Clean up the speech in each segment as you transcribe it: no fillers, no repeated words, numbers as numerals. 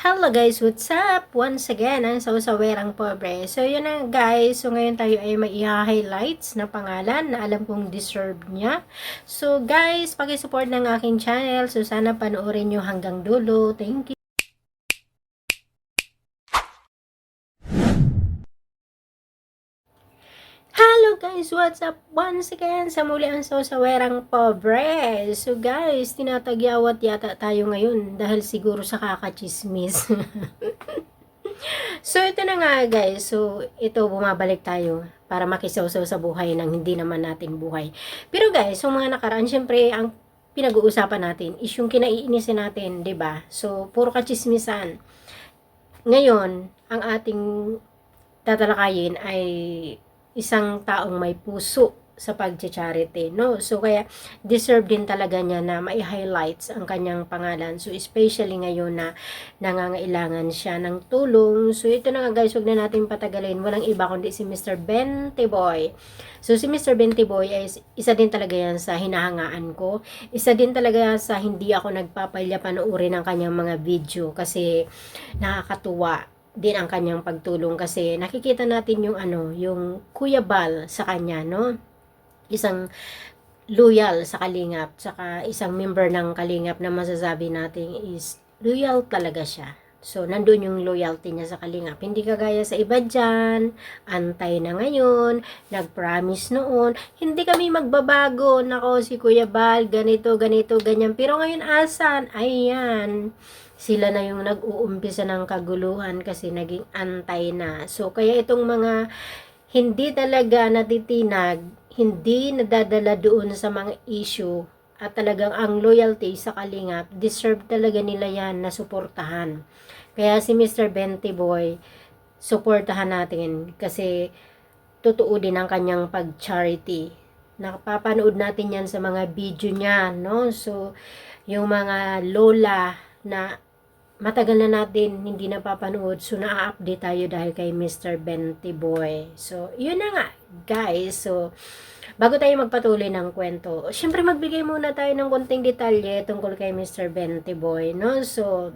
Hello guys, what's up? Once again, ang sausawerang pobre. So yun na guys, so ngayon tayo ay may i-highlights na pangalan na alam kong deserve niya. So guys, paki-support ng aking channel. So sana panoorin nyo hanggang dulo. Thank you. Hello guys, what's up? Once again, sa muli ang sausawerang pobre. So guys, tinatagyawat yata tayo ngayon dahil siguro sa kakachismis. So, ito na nga guys. So, ito bumabalik tayo para makisawsaw sa buhay ng hindi naman natin buhay. Pero guys, yung mga nakaraan, syempre, ang pinag-uusapan natin is yung kinaiinisin natin, 'di ba? So, puro kachismisan. Ngayon, ang ating tatalakayin ay isang taong may puso sa pag-charity, no? So, kaya deserve din talaga niya na mai-highlights ang kanyang pangalan. So, especially ngayon na nangangailangan siya ng tulong. So, ito na nga guys, huwag na natin patagalin. Walang iba kundi si Mr. Bentiboy. So, si Mr. Bentiboy ay isa din talaga yan sa hinahangaan ko. Isa din talaga sa hindi ako nagpapalya panoorin ang kanyang mga video kasi nakakatuwa din ang kanyang pagtulong kasi nakikita natin yung yung Kuya Bal sa kanya, no? Isang loyal sa Kalingap, saka isang member ng Kalingap na masasabi natin is loyal talaga siya. So, nandun yung loyalty niya sa Kalingap. Hindi kagaya sa iba dyan, antay na ngayon, nag-promise noon, hindi kami magbabago, nako si Kuya Bal, ganito, ganito, ganyan. Pero ngayon asan? Ayan, sila na yung nag-uumpisa ng kaguluhan kasi naging antay na. So, kaya itong mga hindi talaga natitinag, hindi nadadala doon sa mga issue at talagang ang loyalty sa Kalingap, deserve talaga nila yan na suportahan. Kaya si Mr. Bentiboy, suportahan natin kasi totoo din ang kanyang pag-charity. Nakapapanood natin yan sa mga video niya, no? So, yung mga lola na matagal na natin hindi napapanood, so na-update tayo dahil kay Mr. Bentiboy. So, yun na nga, guys. So, bago tayo magpatuloy ng kwento, syempre magbigay muna tayo ng konting detalye tungkol kay Mr. Bentiboy, no? So,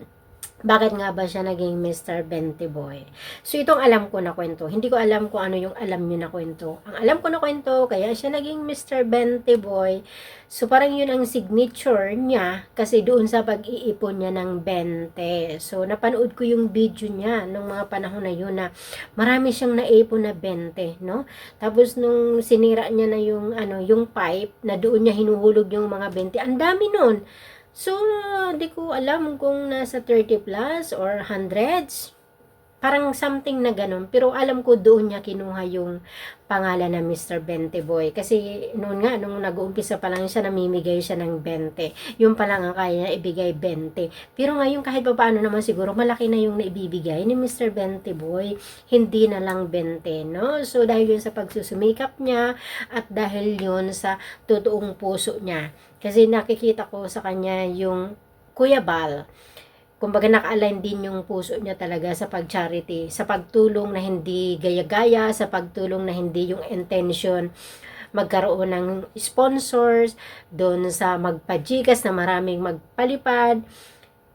bakit nga ba siya naging Mr. Bentiboy? So, itong alam ko na kwento. Hindi ko alam kung ano yung alam nyo na kwento. Ang alam ko na kwento, kaya siya naging Mr. Bentiboy. So, parang yun ang signature niya kasi doon sa pag-iipon niya ng 20. So, napanood ko yung video niya nung mga panahon na yun na marami siyang naipon na 20, no? Tapos, nung sinira niya na yung, yung pipe na doon niya hinuhulog yung mga 20, ang dami nun. So, di ko alam kung nasa 30 plus or hundreds. Parang something na ganun. Pero alam ko doon niya kinuha yung pangalan na Mr. Bentiboy. Kasi noon nga, nung nag-uumpisa pa lang siya, namimigay siya ng 20. Yung pa lang ang kaya niya ibigay 20. Pero ngayon kahit pa paano naman siguro, malaki na yung naibibigay ni Mr. Bentiboy. Hindi na lang 20, no? So, dahil yun sa pagsusumikap niya at dahil yun sa totoong puso niya. Kasi nakikita ko sa kanya yung Kuya Bal. Kumbaga naka-align din yung puso niya talaga sa pag-charity, sa pagtulong na hindi gaya-gaya, sa pagtulong na hindi yung intention magkaroon ng sponsors, doon sa magpajikas na maraming magpalipad.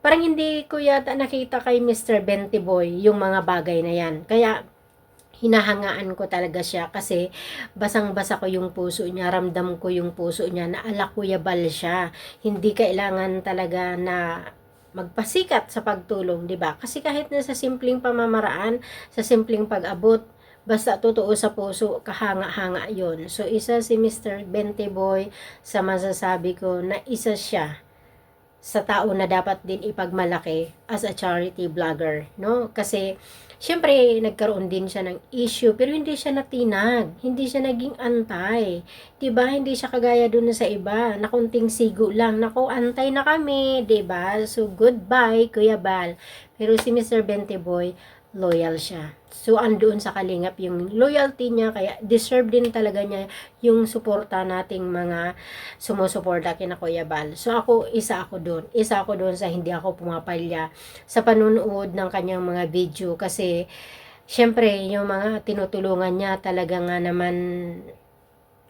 Parang hindi ko yata nakita kay Mr. Bentiboy yung mga bagay na yan. Kaya hinahangaan ko talaga siya kasi basang-basa ko yung puso niya, ramdam ko yung puso niya na ala Kuya Bal siya. Hindi kailangan talaga na magpasikat sa pagtulong, 'di ba? Kasi kahit na sa simpleng pamamaraan, sa simpleng pag-abot, basta totoo sa puso, kahanga-hanga 'yon. So isa si Mr. Bentiboy sa masasabi ko na isa siya sa tao na dapat din ipagmalaki as a charity vlogger, no? Kasi syempre, nagkaroon din siya ng issue, pero hindi siya natinag. Hindi siya naging antay. Diba? Hindi siya kagaya dun sa iba, na kunting sigo lang. Naku, antay na kami. Diba? So, goodbye, Kuya Bal. Pero si Mr. Bentiboy, loyal siya. So, andoon sa Kalingap yung loyalty niya, kaya deserve din talaga niya yung suporta nating mga sumusuporta kina Kuya Bal. So, isa ako doon. Isa ako doon sa hindi ako pumapalya sa panunood ng kanyang mga video kasi, syempre, yung mga tinutulungan niya talaga nga naman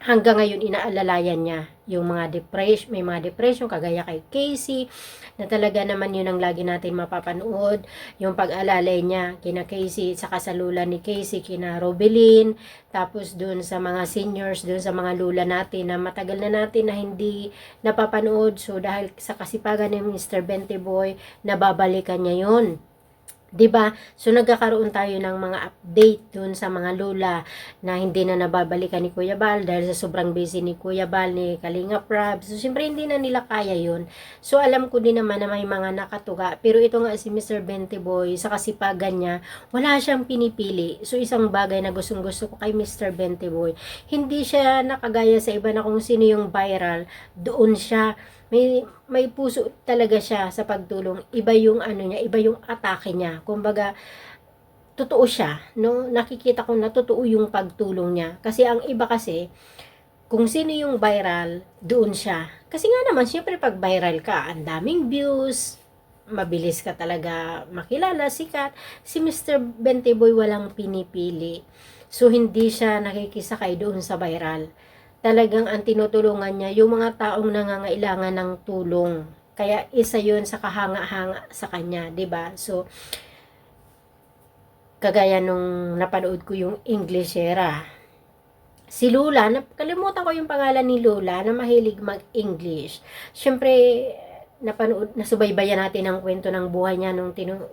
hanggang ngayon inaalalayan niya yung mga depression, may mga depression kagaya kay Casey, na talaga naman yun ang lagi natin mapapanood, yung pag-alalay niya kina Casey, saka sa lula ni Casey, kina Robelin, tapos dun sa mga seniors, dun sa mga lula natin na matagal na natin na hindi napapanood. So dahil sa kasipagan ni Mr. Benty-Boy, nababalikan niya yun. 'Di ba? So nagkakaroon tayo ng mga update dun sa mga lula na hindi na nababalikan ni Kuya Bal dahil sa sobrang busy ni Kuya Bal, ni Kalinga Prab. So siyempre hindi na nila kaya yun. So alam ko din naman na may mga nakatuga. Pero ito nga si Mr. Benty-Boy, sa kasipagan niya, wala siyang pinipili. So isang bagay na gustong gusto ko kay Mr. Benty-Boy, hindi siya nakagaya sa iba na kung sino yung viral, doon siya may puso talaga siya sa pagtulong. Iba yung ano niya, iba yung atake niya. Kumbaga, totoo siya, no? Nakikita ko na totoo yung pagtulong niya. Kasi ang iba kasi, kung sino yung viral, doon siya. Kasi nga naman, syempre pag viral ka, ang daming views, mabilis ka talaga makilala, sikat. Si Mr. Benty-Boy walang pinipili. So, hindi siya nakikisakay doon sa viral. Talagang ang tinutulungan niya yung mga taong nangangailangan ng tulong. Kaya isa 'yun sa kahanga-hanga sa kanya, 'di ba? So kagaya nung napanood ko yung Englishera. Si Lola, nakalimutan ko yung pangalan ni Lola na mahilig mag-English. Siyempre, nasubaybayan natin ang kwento ng buhay niya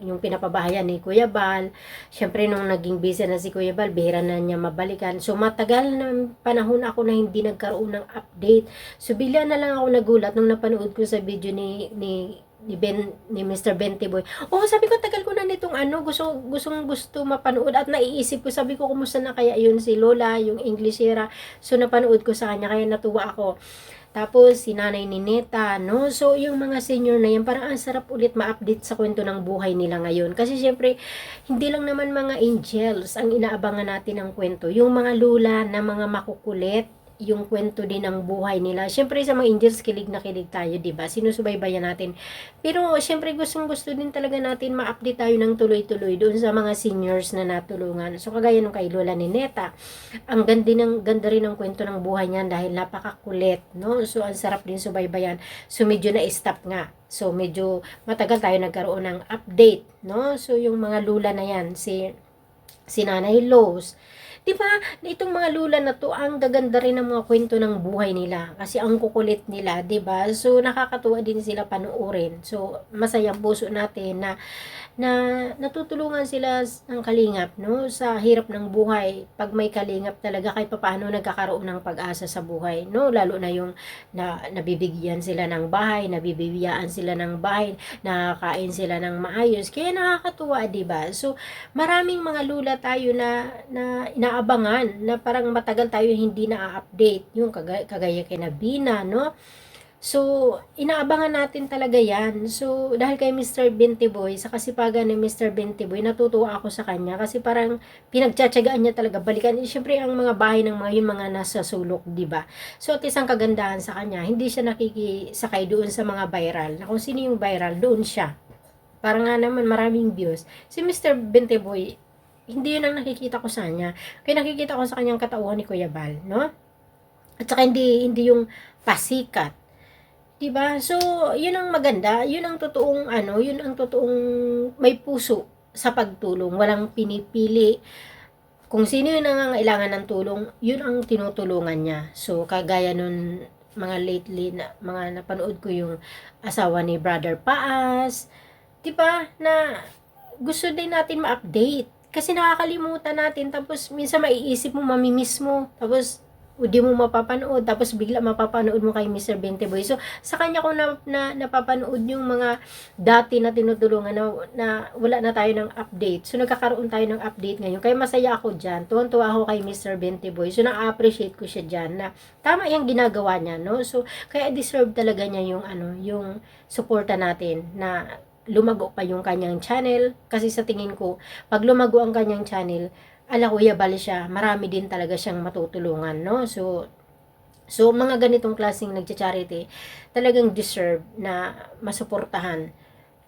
yung pinapabahayan ni Kuya Bal. Siyempre, nung naging busy na si Kuya Bal, bihira na niya mabalikan. So, matagal na panahon ako na hindi nagkaroon ng update. So, bigla na lang ako nagulat nung napanood ko sa video ni Mr. Benty-Boy. Oh, sabi ko, tagal ko na nitong gusto mapanood at naiisip ko, sabi ko, kumusta na kaya yun si Lola, yung Englishera. So, napanood ko sa kanya, kaya natuwa ako. Tapos, si Nanay Nineta, no? So, yung mga senior na yan, parang ang sarap ulit ma-update sa kwento ng buhay nila ngayon. Kasi, syempre, hindi lang naman mga angels ang inaabangan natin ng kwento. Yung mga lula na mga makukulit, yung kwento din ng buhay nila. Syempre, sa mga angels, kilig na kilig tayo, diba? Sinusubaybayan natin. Pero, syempre, gusto din talaga natin ma-update tayo ng tuloy-tuloy doon sa mga seniors na natulungan. So, kagaya nung kay Lola Nineta, ang ganda rin ng kwento ng buhay niyan dahil napakakulit, no? So, ang sarap din subaybayan. So, medyo na-stop nga. So, medyo matagal tayo nagkaroon ng update, no? So, yung mga lula na yan, si Nanay Lowe's, diba, itong mga lula na to, ang gaganda rin ng mga kwento ng buhay nila. Kasi ang kukulit nila, diba? So, nakakatuwa din sila panuorin. So, masayang puso natin na natutulungan sila ng kalingap, no? Sa hirap ng buhay. Pag may kalingap talaga, kahit papaano nagkakaroon ng pag-asa sa buhay, no? Lalo na yung nabibigyan sila ng bahay, nabibigyan sila ng bahay, nakakain sila ng maayos. Kaya nakakatuwa, diba? So, maraming mga lula tayo na inaabangan na parang matagal tayo hindi na-update, yung kagaya kay Nabina, no? So, inaabangan natin talaga yan. So, dahil kay Mr. Benty-Boy, sa kasipagan ni Mr. Benty-Boy, natutuwa ako sa kanya kasi parang pinagtsatsagaan niya talaga balikan. Siyempre, ang mga bahay ng mga nasa sulok, di ba? So, at isang kagandahan sa kanya, hindi siya nakikisakay doon sa mga viral. Na kung sino yung viral, doon siya. Parang nga naman maraming views. Si Mr. Benty-Boy, hindi yun ang nakikita ko sa kanya. Kaya nakikita ko sa kanyang katauhan ni Kuya Bal, no? At saka hindi yung pasikat. Diba? So, yun ang maganda, yun ang totoong yun ang totoong may puso sa pagtulong. Walang pinipili. Kung sino yung nangangailangan ng tulong, yun ang tinutulungan niya. So, kagaya nun mga lately na mga napanood ko yung asawa ni Brother Paas, diba? Na gusto din natin ma-update. Kasi nakakalimutan natin, tapos minsan maiisip mo, mamimiss mo, tapos di mo mapapanood, tapos bigla mapapanood mo kay Mr. Benty-Boy. So, sa kanya ko napapanood yung mga dati na tinutulungan na wala na tayo ng update. So, nagkakaroon tayo ng update ngayon. Kaya masaya ako dyan. Tuwan-tuwa ako kay Mr. Benty-Boy. So, na-appreciate ko siya dyan na tama yung ginagawa niya, no? So, kaya deserve talaga niya yung suporta natin na lumago pa yung kanyang channel. Kasi sa tingin ko, pag lumago ang kanyang channel, Kuya Bal siya, marami din talaga siyang matutulungan, no? So mga ganitong klaseng nagcha-charity, talagang deserve na masuportahan.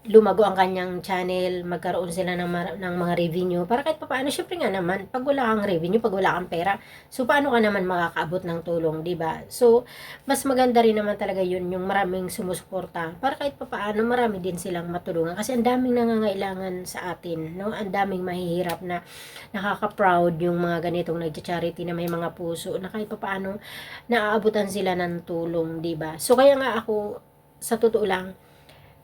lumago ang kanyang channel, magkaroon sila ng mga revenue, para kahit papaano, syempre nga naman, pag wala kang revenue, pag wala kang pera, so paano ka naman makakaabot ng tulong, di ba? So, mas maganda rin naman talaga yun, yung maraming sumusuporta, para kahit papaano, marami din silang matulungan, kasi ang daming nangangailangan sa atin, no? Ang daming mahihirap na nakaka-proud yung mga ganitong nag-charity na may mga puso, na kahit papaano, naaabutan sila ng tulong, di ba? So, kaya nga ako, sa totoo lang,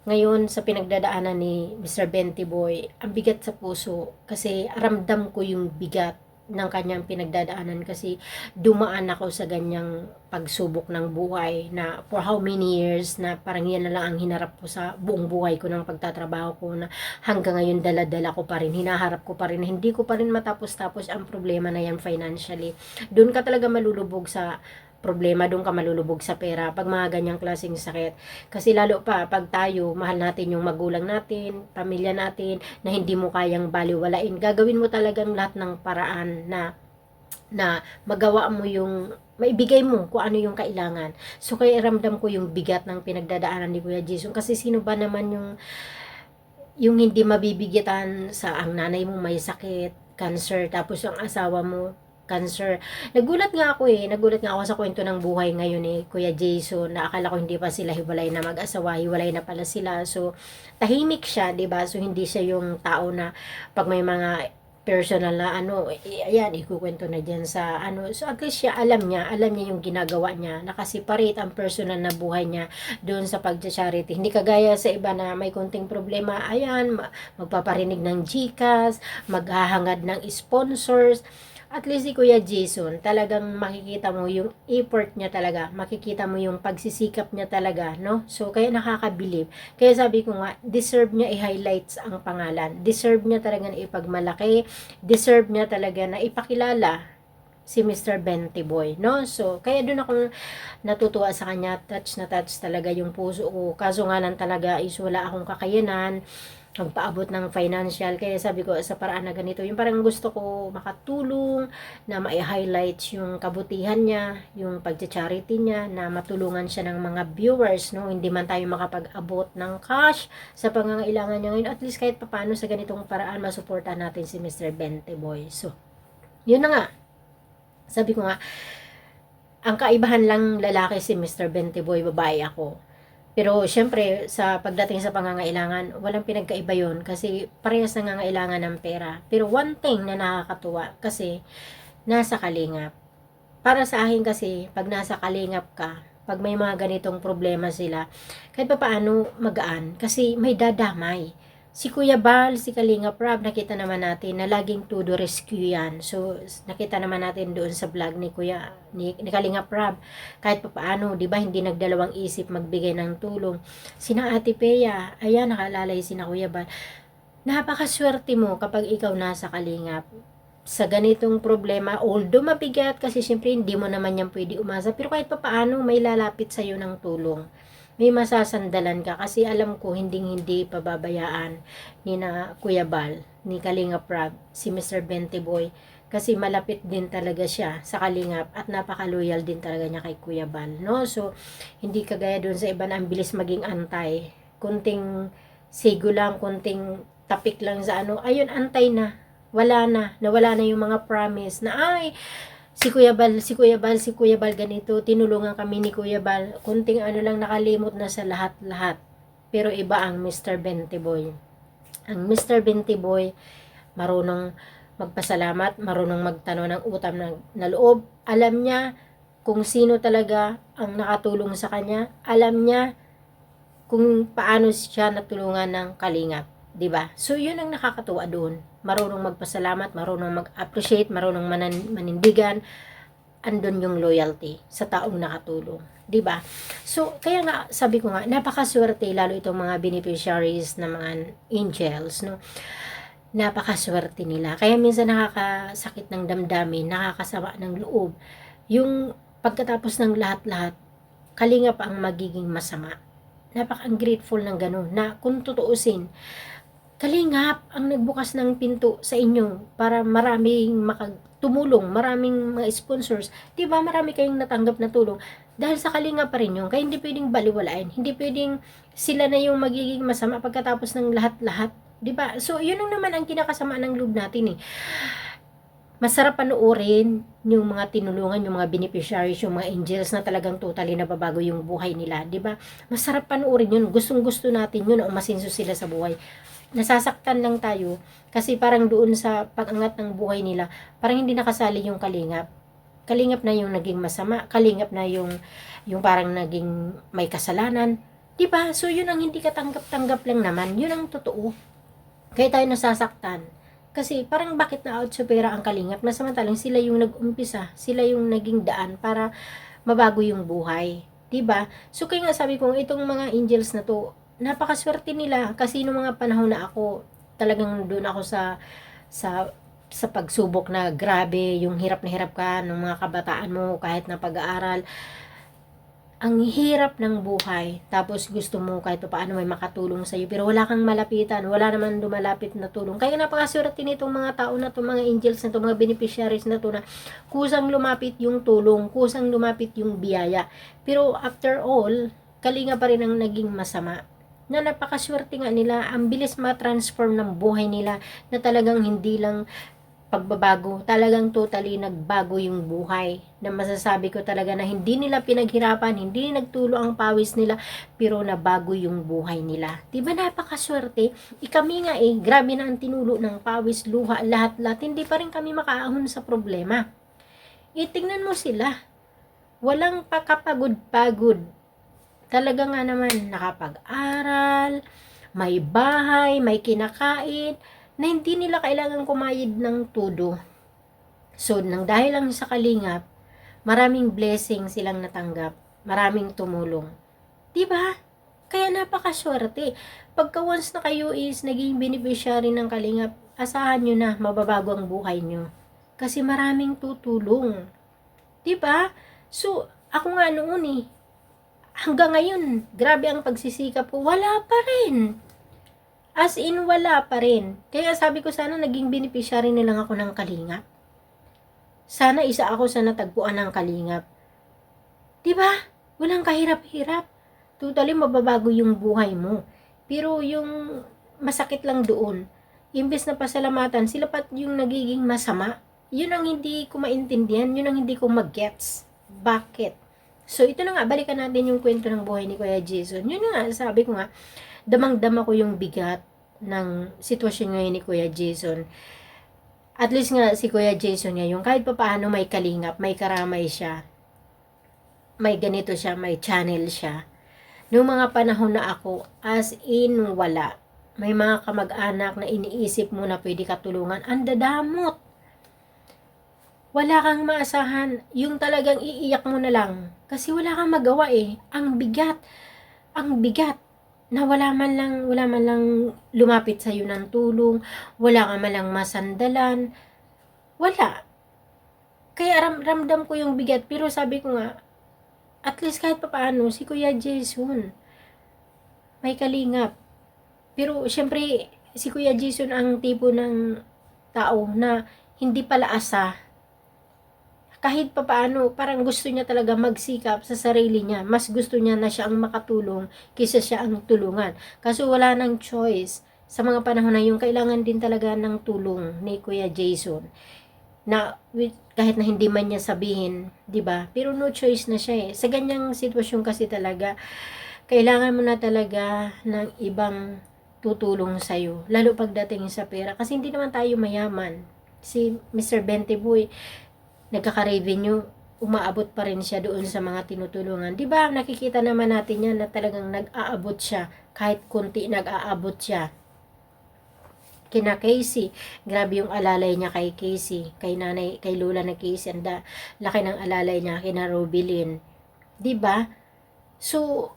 ngayon sa pinagdadaanan ni Mr. Benty Boy, ang bigat sa puso kasi ramdam ko yung bigat ng kanyang pinagdadaanan kasi dumaan ako sa ganyang pagsubok ng buhay na for how many years na parang yan na lang ang hinarap ko sa buong buhay ko ng pagtatrabaho ko, na hanggang ngayon dala-dala ko pa rin, hinaharap ko pa rin, hindi ko pa rin matapos-tapos ang problema na yan financially. Doon ka talaga malulubog sa problema, doon ka malulubog sa pera pag mga ganyang klaseng sakit. Kasi lalo pa pag tayo, mahal natin yung magulang natin, pamilya natin, na hindi mo kayang baliwalain, gagawin mo talagang lahat ng paraan na magawa mo yung maibigay mo kung ano yung kailangan. So kaya ramdam ko yung bigat ng pinagdadaanan ni Kuya Jason, kasi sino ba naman yung hindi mabibigatan sa ang nanay mo may sakit, cancer, tapos ang asawa mo cancer. Nagulat nga ako sa kwento ng buhay ngayon ni Kuya Jason, na akala ko hindi pa sila hiwalay na mag-asawa, hiwalay na pala sila. So, tahimik siya, 'di ba? So, hindi siya yung tao na pag may mga personal na ayan, ikukwento na diyan sa So, at least siya, alam niya yung ginagawa niya, nakasiparate ang personal na buhay niya doon sa pag-charity. Hindi kagaya sa iba na may konting problema, ayan, magpaparinig ng GCash, maghahangad ng sponsors. At least si Kuya Jason, talagang makikita mo yung effort niya talaga, makikita mo yung pagsisikap niya talaga, no? So, kaya nakakabilib. Kaya sabi ko nga, deserve niya i-highlights ang pangalan. Deserve niya talaga na ipagmalaki, deserve niya talaga na ipakilala si Mr. Benty Boy, no? So, kaya doon ako natutuwa sa kanya, touch na touch talaga yung puso ko. Kaso nga lang talaga is wala akong kakayanan magpaabot ng financial, kaya sabi ko sa paraan na ganito, yung parang gusto ko makatulong na mai-highlights yung kabutihan niya, yung pag-charity niya, na matulungan siya ng mga viewers, no? Hindi man tayo makapag-abot ng cash sa pangangailangan niya ngayon, at least kahit papaano sa ganitong paraan masuportahan natin si Mr. Benty Boy. So, yun na nga, sabi ko nga, ang kaibahan lang lalaki si Mr. Benty Boy, babae ako. Pero syempre sa pagdating sa pangangailangan, walang pinagkaiba yun kasi parehas nangangailangan ng pera. Pero one thing na nakakatuwa kasi nasa kalingap. Para sa akin kasi, pag nasa kalingap ka, pag may mga ganitong problema sila, kahit pa paano magaan kasi may dadamay. Si Kuya Bal, si Kalinga Prab, nakita naman natin na laging to the rescue yan. So, nakita naman natin doon sa vlog ni Kalinga Prab, kahit pa paano, di ba, hindi nagdalawang isip magbigay ng tulong. Sina Ate Pea, ayan, nakalalay sina Kuya Bal. Napakaswerte mo kapag ikaw nasa Kalingap sa ganitong problema, although mabigat kasi syempre hindi mo naman yan pwede umasa, pero kahit pa paano may lalapit sa'yo ng tulong, may masasandalan ka, kasi alam ko hindi pababayaan ni na Kuya Bal, ni Kalinga Prab, si Mr. Benty Boy, kasi malapit din talaga siya sa Kalingap at napaka-loyal din talaga niya kay Kuya Bal, no? So, hindi kagaya doon sa iba na ang bilis maging antay, kunting sigo lang, kunting tapik lang sa ayun, antay na, nawala na yung mga promise na si Kuya Bal ganito, tinulungan kami ni Kuya Bal, kunting lang, nakalimot na sa lahat-lahat. Pero iba ang Mr. Benty Boy. Ang Mr. Benty Boy, marunong magpasalamat, marunong magtano ng utang na loob. Alam niya kung sino talaga ang nakatulong sa kanya. Alam niya kung paano siya natulungan ng Kalingap. 'Di ba? So, yun ang nakakatuwa doon. Marunong magpasalamat, marunong mag-appreciate, marunong manindigan, andun yung loyalty sa taong nakatulong. 'Di ba? So, kaya nga, sabi ko nga, napakaswerte, lalo itong mga beneficiaries na mga angels, no? Napakaswerte nila. Kaya minsan nakakasakit ng damdamin, nakakasama ng loob. Yung pagkatapos ng lahat-lahat, Kalinga pa ang magiging masama. Napaka-ungrateful ng ganun, na kung tutuusin, Kalingap ang nagbukas ng pinto sa inyo para maraming tumulong, maraming mga sponsors. 'Di ba? Marami kayong natanggap na tulong. Dahil sa kalinga pa rin yun. Kaya hindi pwedeng baliwalain. Hindi pwedeng sila na yung magiging masama pagkatapos ng lahat-lahat. 'Di ba? So, yun ang naman ang kinakasama ng loob natin eh. Masarap panoorin yung mga tinulungan, yung mga beneficiaries, yung mga angels na talagang totally nababago yung buhay nila, 'di ba? Masarap panoorin yun. Gustong-gusto natin yun o masinso sila sa buhay. Nasasaktan lang tayo kasi parang doon sa pag-angat ng buhay nila, parang hindi nakasali yung kalingap. Kalingap na yung naging masama, kalingap na yung parang naging may kasalanan, 'di ba? So yun ang hindi katanggap-tanggap lang naman, yun ang totoo. Kaya tayo nasasaktan. Kasi parang bakit na out sa pera ang kalingap na samantalang sila yung nag-umpisa, sila yung naging daan para mabago yung buhay. 'Di ba? So kaya nga sabi ko, itong mga angels na to, napakaswerte nila kasi nung mga panahon na ako, talagang doon ako sa sa pagsubok na grabe, yung hirap na hirap ka ng mga kabataan mo kahit na pag-aaral, ang hirap ng buhay, tapos gusto mo kahit paano may makatulong sa iyo pero wala kang malapitan, wala naman lumalapit na tulong. Kaya napakaswerte nitong mga tao na to, mga angels na to, mga beneficiaries na to, na kusang lumapit yung tulong, kusang lumapit yung biyaya. Pero after all, kalinga pa rin ang naging masama. Na napakaswerte nga nila, ang bilis ma-transform ng buhay nila, na talagang hindi lang pagbabago, talagang totally nagbago yung buhay, na masasabi ko talaga na hindi nila pinaghirapan, hindi nagtulo ang pawis nila, pero nabago yung buhay nila. Diba napakaswerte? Kami nga grabe na ang tinulo ng pawis, luha, lahat-lahat, hindi pa rin kami makaahon sa problema. Tingnan mo sila, walang pakapagod-pagod, talaga nga naman nakapag-aral, may bahay, may kinakain, na hindi nila kailangan kumayod ng todo. So, nang dahil lang sa kalingap, maraming blessing silang natanggap, maraming tumulong. Diba? Kaya napakaswerte. Pagka once na kayo is naging beneficiary ng kalingap, asahan nyo na mababago ang buhay nyo. Kasi maraming tutulong. Diba? So, ako nga noon hanggang ngayon, grabe ang pagsisikap ko, wala pa rin. As in, wala pa rin. Kaya sabi ko, sana naging beneficiary na lang ako ng kalingap. Sana isa ako sa natagpuan ng kalingap. Diba? Walang kahirap-hirap. Totally, mababago yung buhay mo. Pero yung masakit lang doon, imbes na pasalamatan, sila pa yung nagiging masama. Yun ang hindi ko maintindihan, yun ang hindi ko mag-gets. Bakit? So, ito na nga, balikan natin yung kwento ng buhay ni Kuya Jason. Yun na nga, sabi ko nga, damang-dama ko yung bigat ng sitwasyon ngayon ni Kuya Jason. At least nga si Kuya Jason ngayon, kahit pa paano may kalingap, may karamay siya, may ganito siya, may channel siya. Noong mga panahon na ako, as in wala. May mga kamag-anak na iniisip mo na pwede ka tulungan, ang dadamot. Wala kang maasahan, yung talagang iiyak mo na lang. Kasi wala kang magawa Ang bigat. Ang bigat. Na wala man lang lumapit sa iyo ng tulong, wala ka man lang masandalan, wala. Kaya ramdam ko yung bigat, pero sabi ko nga, at least kahit papaano, si Kuya Jason, may kalingap. Pero syempre, si Kuya Jason ang tipo ng tao na hindi pala asa. Kahit papaano, parang gusto niya talaga magsikap sa sarili niya. Mas gusto niya na siya ang makatulong kaysa siya ang tulungan. Kaso wala nang choice. Sa mga panahon na yung kailangan din talaga ng tulong ni Kuya Jason. Na kahit na hindi man niya sabihin, 'di ba? Pero no choice na siya Sa ganyang sitwasyon kasi talaga, kailangan mo na talaga ng ibang tutulong sa'yo. Lalo pagdating sa pera. Kasi hindi naman tayo mayaman. Si Mr. Benteboy, nagkaka-revenue, umaabot pa rin siya doon sa mga tinutulungan. 'Di ba? Nakikita naman natin 'yan na talagang nag-aabot siya, kahit konti nag-aabot siya. Kina Casey, grabe yung alalay niya kay Casey, kay nanay, kay Lola na Casey, anda laki ng alalay niya kina Robilyn. 'Di ba? So,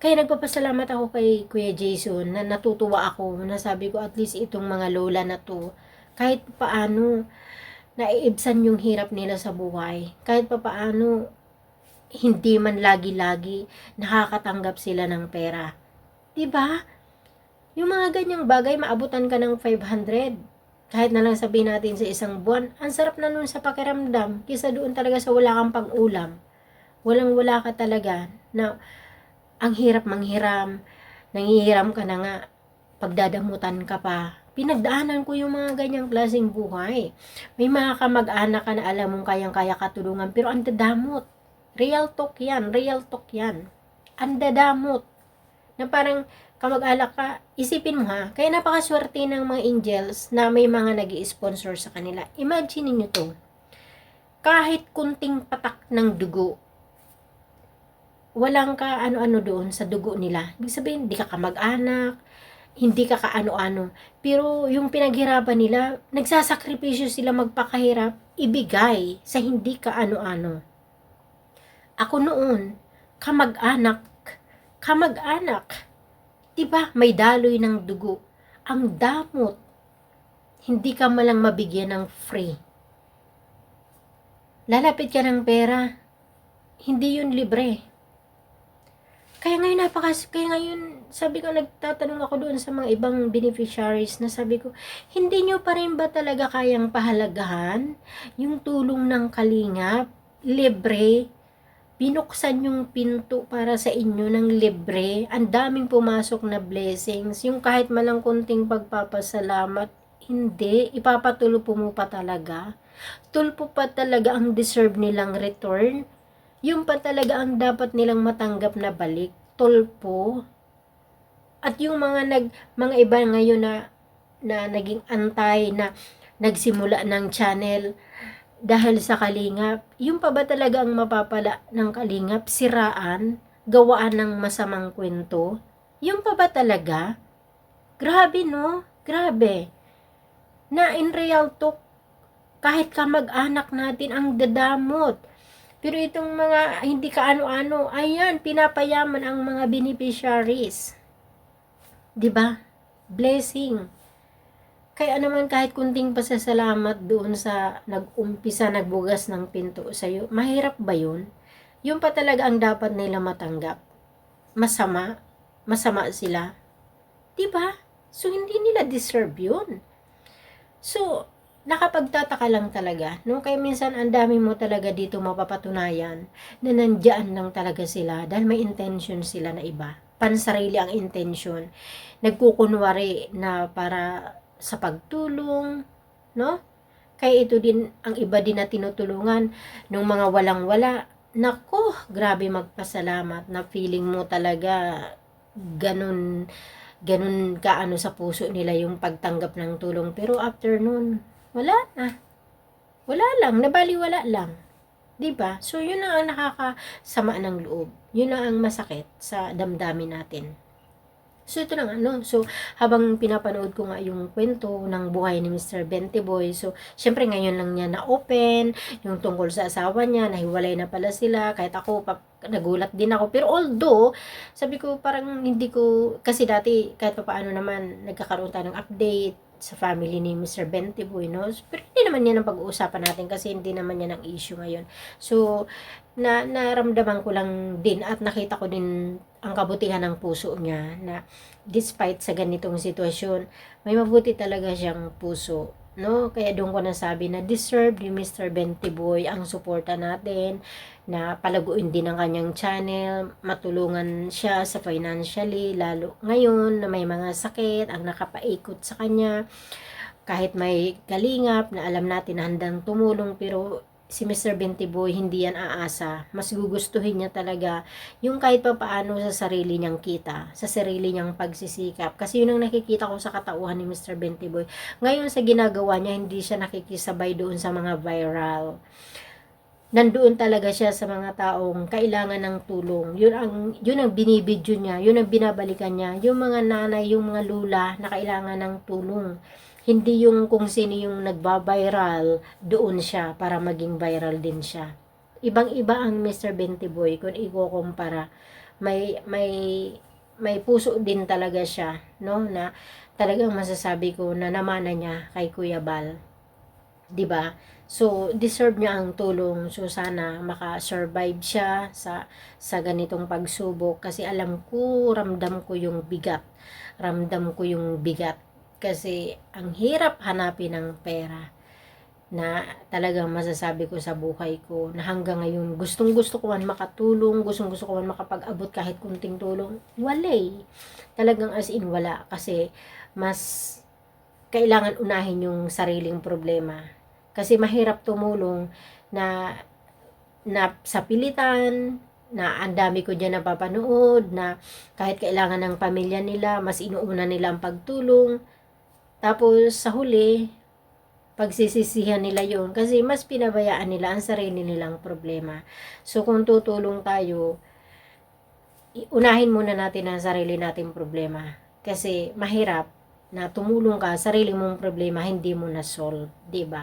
kaya nagpapasalamat ako kay Kuya Jason, na natutuwa ako, na sabi ko at least itong mga lola na to, kahit paano naiibsan yung hirap nila sa buhay. Kahit papaano, hindi man lagi-lagi nakakatanggap sila ng pera. 'Di ba? Yung mga ganyang bagay, maabutan ka ng 500. Kahit na lang sabihin natin sa isang buwan, ang sarap na nun sa pakiramdam, kisa doon talaga sa wala kang pang-ulam. Walang-wala ka talaga na ang hirap manghiram, nanghihiram ka na nga, pagdadamutan ka pa. Pinagdaanan ko yung mga ganyang klaseng buhay. May mga kamag-anak ka na alam mong kayang-kaya katulungan, pero ang dadamot. Real talk yan, real talk yan. Ang dadamot. Na parang kamag-anak ka, isipin mo ha, kaya napakaswerte ng mga angels na may mga nag-i-sponsor sa kanila. Imagine niyo to, kahit kunting patak ng dugo, walang ka ano-ano doon sa dugo nila. Ibig sabihin, hindi ka kamag-anak, hindi ka kaano-ano. Pero yung pinaghirapan nila, nagsasakripisyo sila magpakahirap, ibigay sa hindi ka ano-ano. Ako noon, kamag-anak, diba, may daloy ng dugo. Ang damot, hindi ka malang mabigyan ng free. Lalapit ka ng pera, hindi yun libre. Kaya ngayon, sabi ko, nagtatanong ako doon sa mga ibang beneficiaries na sabi ko, hindi nyo pa rin ba talaga kayang pahalagahan yung tulong ng kalingap? Libre, binuksan yung pinto para sa inyo ng libre, ang daming pumasok na blessings, yung kahit malang kunting pagpapasalamat, hindi, ipapatulpo mo pa talaga. Tulpo pa talaga ang deserve nilang return. Yung pa talaga ang dapat nilang matanggap na balik, tulpo. At yung mga iba ngayon na naging antay, na nagsimula ng channel dahil sa kalingap, yung pa ba talaga ang mapapala ng kalingap? Siraan, gawaan ng masamang kwento? Yung pa ba talaga? Grabe no? Grabe. Na in real talk, kahit kamag-anak natin ang dadamot. Pero itong mga hindi ka ano-ano, ayan, pinapayaman ang mga beneficiaries. 'Di ba? Blessing. Kaya naman kahit kunting pasasalamat doon sa nagbugas ng pinto sa iyo, mahirap ba 'yun? Yung pa talaga ang dapat nila matanggap. Masama sila. 'Di ba? So hindi nila deserve 'yun. So nakapagtataka lang talaga, no? Kaya minsan ang dami mo talaga dito mapapatunayan na nandiyan lang talaga sila dahil may intention sila na iba. Pansarili ang intention. Nagkukunwari na para sa pagtulong, no? Kaya ito din, ang iba din na tinutulungan nung mga walang-wala. Nako, grabe magpasalamat na feeling mo talaga ganun ka ano sa puso nila yung pagtanggap ng tulong. Pero after nun, wala na. Wala lang, nabaliwala lang. 'Di ba? So yun ang nakakasama ng loob. Yun ang masakit sa damdamin natin. So ito na nga, so habang pinapanood ko nga yung kwento ng buhay ni Mr. Bentiboy, so syempre ngayon lang niya na-open yung tungkol sa asawa niya, nahiwalay na pala sila, kahit ako nagulat din ako, pero although sabi ko parang hindi ko, kasi dati kahit pa paano naman nagkakaroon tayo ng update sa family ni Mr. Bentiboy, no? Pero hindi naman yan ang pag-uusapan natin kasi hindi naman yan ang issue ngayon. So naramdaman ko lang din at nakita ko din ang kabutihan ng puso niya na despite sa ganitong sitwasyon, may mabuti talaga siyang puso, no? Kaya doon ko nasabi na deserve ni Mr. Bentiboy ang suporta natin, na palaguin din ang kanyang channel, matulungan siya sa financially, lalo ngayon na may mga sakit ang nakapaikot sa kanya. Kahit may kalingap na alam natin na handang tumulong, pero si Mr. Bentiboy hindi yan aasa. Mas gugustuhin niya talaga yung kahit pa paano sa sarili niyang kita, sa sarili niyang pagsisikap. Kasi yun ang nakikita ko sa katauhan ni Mr. Bentiboy. Ngayon sa ginagawa niya, hindi siya nakikisabay doon sa mga viral. Nandoon talaga siya sa mga taong kailangan ng tulong. Yun ang binibidyo niya, yun ang binabalikan niya. Yung mga nanay, yung mga lula na kailangan ng tulong. Hindi yung kung sino yung nagba-viral, doon siya para maging viral din siya. Ibang-iba ang Mr. Bentiboy kung ikukumpara. May puso din talaga siya, no? Na talagang masasabi ko na namana niya kay Kuya Bal. 'Di ba? So deserve niya ang tulong. So sana maka-survive siya sa ganitong pagsubok kasi alam ko, ramdam ko yung bigat. Ramdam ko yung bigat kasi ang hirap hanapin ng pera. na talagang masasabi ko sa buhay ko na hanggang ngayon gustong gusto ko man makatulong, gustong gusto ko man makapag-abot kahit kunting tulong, wala eh. Talagang as in wala, kasi mas kailangan unahin yung sariling problema. Kasi mahirap tumulong na sa pilitan, na ang dami ko dyan napapanood, na kahit kailangan ng pamilya nila, mas inuuna nila ang pagtulong. Tapos sa huli, pagsisisihan nila yon kasi mas pinabayaan nila ang sarili nilang problema. So kung tutulong tayo, unahin muna natin ang sarili nating problema. Kasi mahirap na tumulong ka, sarili mong problema, hindi mo na-solve, ba diba?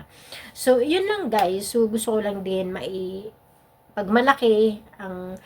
So, yun lang guys. So, gusto ko lang din pag malaki ang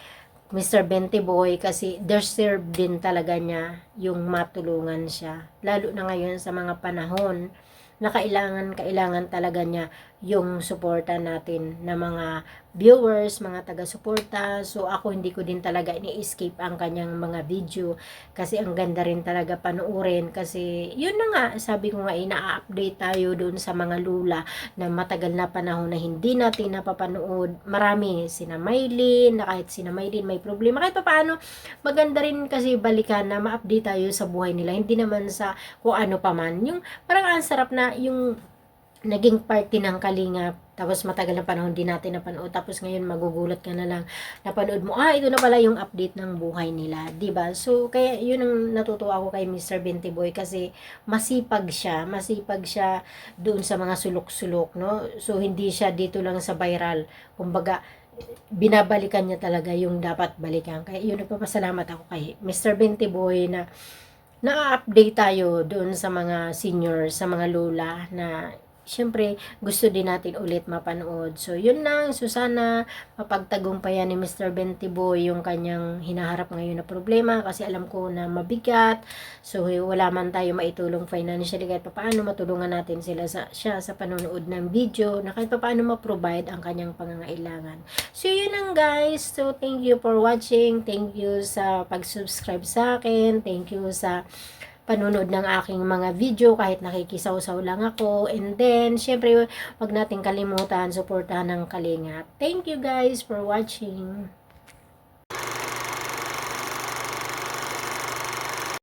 Mr. Bente Boy, kasi deserve din talaga niya yung matulungan siya. Lalo na ngayon sa mga panahon na kailangan talaga niya yung suporta natin na mga viewers, mga taga-suporta. So ako hindi ko din talaga ini-escape ang kanyang mga video kasi ang ganda rin talaga panoorin, kasi yun na nga, sabi ko nga, ina-update tayo doon sa mga lula na matagal na panahon na hindi natin napapanood. Marami, sina Maylin, na kahit sina Maylin may problema, kahit pa paano maganda rin kasi balikan na ma-update tayo sa buhay nila, hindi naman sa kung ano pa man. Yung parang ang sarap na yung naging party ng Kalingap, tapos matagal na panahon din natin napanood, tapos ngayon magugulat ka na lang, napanood mo, ito na pala yung update ng buhay nila, ba diba? So, kaya yun ang natutuwa ako kay Mr. Bente Boy, kasi masipag siya doon sa mga sulok-sulok, no? So, hindi siya dito lang sa viral, kumbaga, binabalikan niya talaga yung dapat balikan. Kaya yun, nagpapasalamat ako kay Mr. Bente Boy na na-update tayo doon sa mga senior, sa mga lola na syempre gusto din natin ulit mapanood. So yun lang, so sana mapagtagumpayan ni Mr. Bente Boy yung kanyang hinaharap ngayon na problema, kasi alam ko na mabigat. So wala man tayo maitulong financially, kahit paano matulungan natin siya sa panonood ng video, na kahit paano ma-provide ang kanyang pangangailangan. So yun lang guys, so thank you for watching, thank you sa pag-subscribe sa akin, thank you sa panunod ng aking mga video kahit nakikisaw-saw lang ako. And then, syempre, wag nating kalimutan, suportahan ng Kalingap. Thank you guys for watching.